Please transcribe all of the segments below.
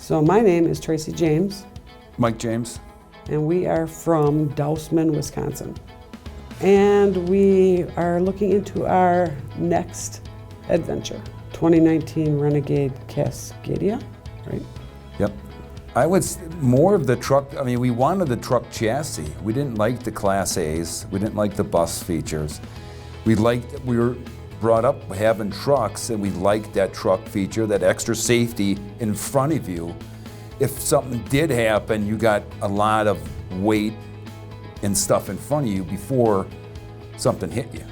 So my name is Tracy James. Mike James. And we are from Dousman, Wisconsin. And we are looking into our next adventure, 2019 Renegade Cascadia, right? Yep. I was more of the truck, I mean, we wanted the truck chassis. We didn't like the Class A's. We didn't like the bus features. We were brought up having trucks, and we liked that truck feature, that extra safety in front of you. If something did happen, you got a lot of weight and stuff in front of you before something hit you.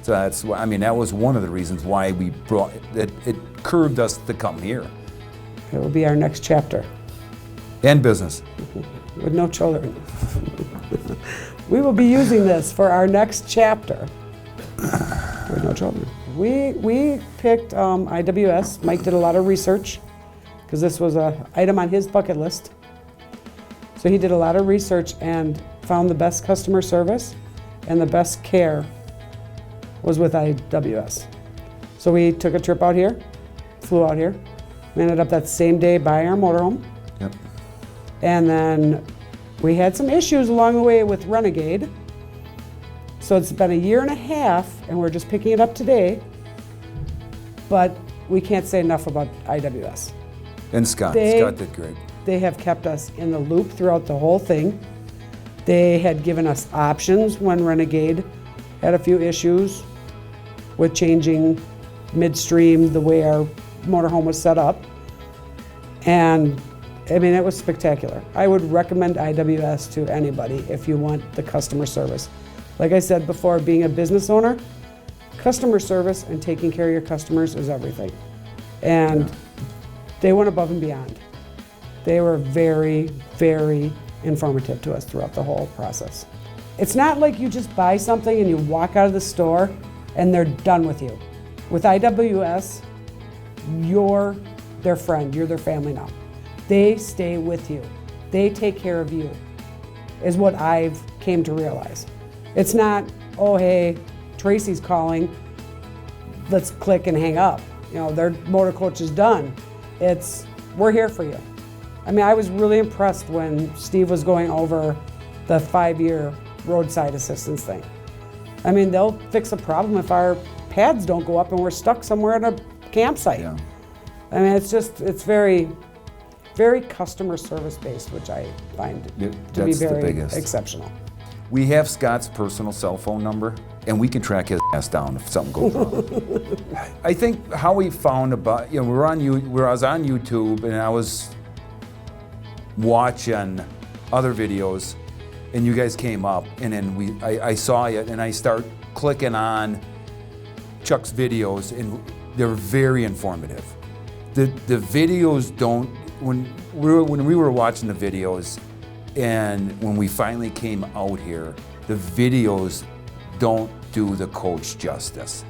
So that's why, I mean, that was one of the reasons why we brought it. It curved us to come here. It will be our next chapter. And business. With no children. We will be using this for our next chapter. With no children. We picked IWS. Mike did a lot of research because this was an item on his bucket list. So he did a lot of research and found the best customer service and the best care was with IWS. So we took a trip out here, flew out here. We ended up that same day buying our motorhome. Yep. And then we had some issues along the way with Renegade. So it's been a year and a half, and we're just picking it up today. But we can't say enough about IWS. And Scott did great. They have kept us in the loop throughout the whole thing. They had given us options when Renegade had a few issues with changing midstream the way our motorhome was set up. And I mean, it was spectacular. I would recommend IWS to anybody if you want the customer service. Like I said before, being a business owner, customer service and taking care of your customers is everything. And they went above and beyond. They were very, very informative to us throughout the whole process. It's not like you just buy something and you walk out of the store and they're done with you. With IWS, you're their friend, you're their family now. They stay with you. They take care of you, is what I've came to realize. It's not, oh, hey, Tracy's calling, let's click and hang up. You know, their Motorcoach is done. It's, we're here for you. I mean, I was really impressed when Steve was going over the 5-year roadside assistance thing. I mean, they'll fix a problem if our pads don't go up and we're stuck somewhere at a campsite. Yeah. I mean, it's very, very customer service based, which I find to be very exceptional. We have Scott's personal cell phone number, and we can track his ass down if something goes wrong. I think how we found about, you know, I was on YouTube and I was watching other videos, and you guys came up, and then I saw it, and I start clicking on Chuck's videos, and they're very informative. The videos don't, when we were watching the videos, and when we finally came out here, the videos don't do the coach justice.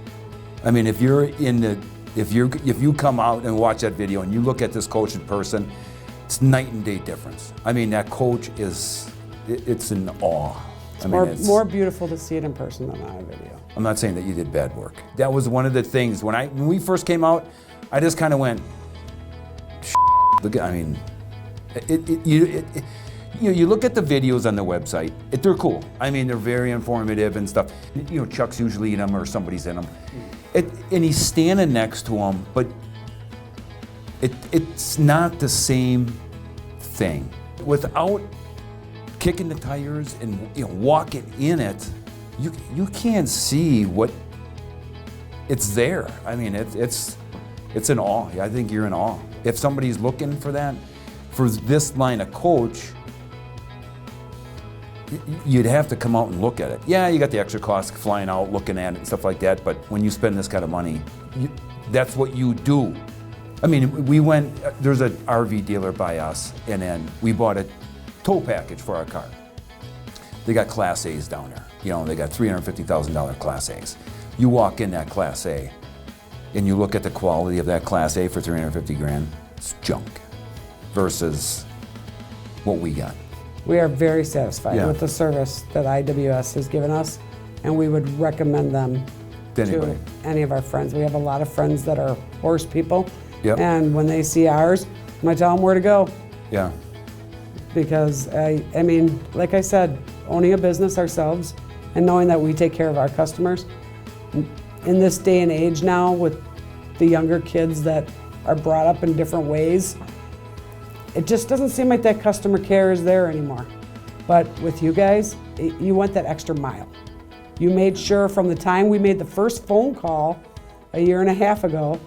I mean, if you come out and watch that video and you look at this coach in person, it's night and day difference. I mean, that coach it's in awe. It's more beautiful to see it in person than on a video. I'm not saying that you did bad work. That was one of the things, when we first came out, I just kind of went, look, I mean, you look at the videos on the website, they're cool. I mean, they're very informative and stuff. You know, Chuck's usually in them or somebody's in them. And he's standing next to him, but it's not the same thing. Without kicking the tires and walking in it, you can't see what it's there. I mean, it's in awe. I think you're in awe. If somebody's looking for that, for this line of coach, you'd have to come out and look at it. Yeah, you got the extra cost flying out, looking at it and stuff like that, but when you spend this kind of money, that's what you do. I mean, there's an RV dealer by us, and then we bought a tow package for our car. They got Class A's down there. You know, they got $350,000 Class A's. You walk in that Class A, and you look at the quality of that Class A for 350 grand, it's junk versus what we got. We are very satisfied with the service that IWS has given us, and we would recommend them to any of our friends. We have a lot of friends that are horse people, and when they see ours, And I tell them where to go. Yeah. Because I mean, like I said, owning a business ourselves and knowing that we take care of our customers, in this day and age now with the younger kids that are brought up in different ways, it just doesn't seem like that customer care is there anymore. But with you guys, you went that extra mile. You made sure from the time we made the first phone call a year and a half ago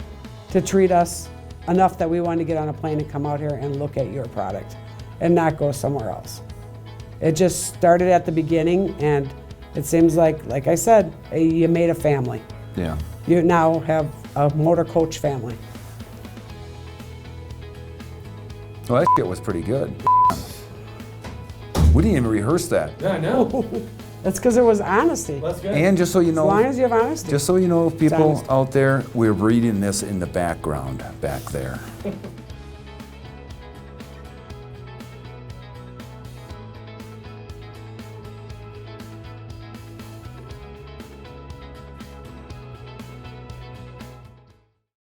to treat us enough that we wanted to get on a plane and come out here and look at your product and not go somewhere else. It just started at the beginning, and it seems like I said, you made a family. Yeah. You now have a Motorcoach family. Well, that shit was pretty good. We didn't even rehearse that. Yeah, I know. That's because it was honesty. That's good. And just so you As know, long as you have honesty. just so you know, people honest. out there, we're reading this in the background back there.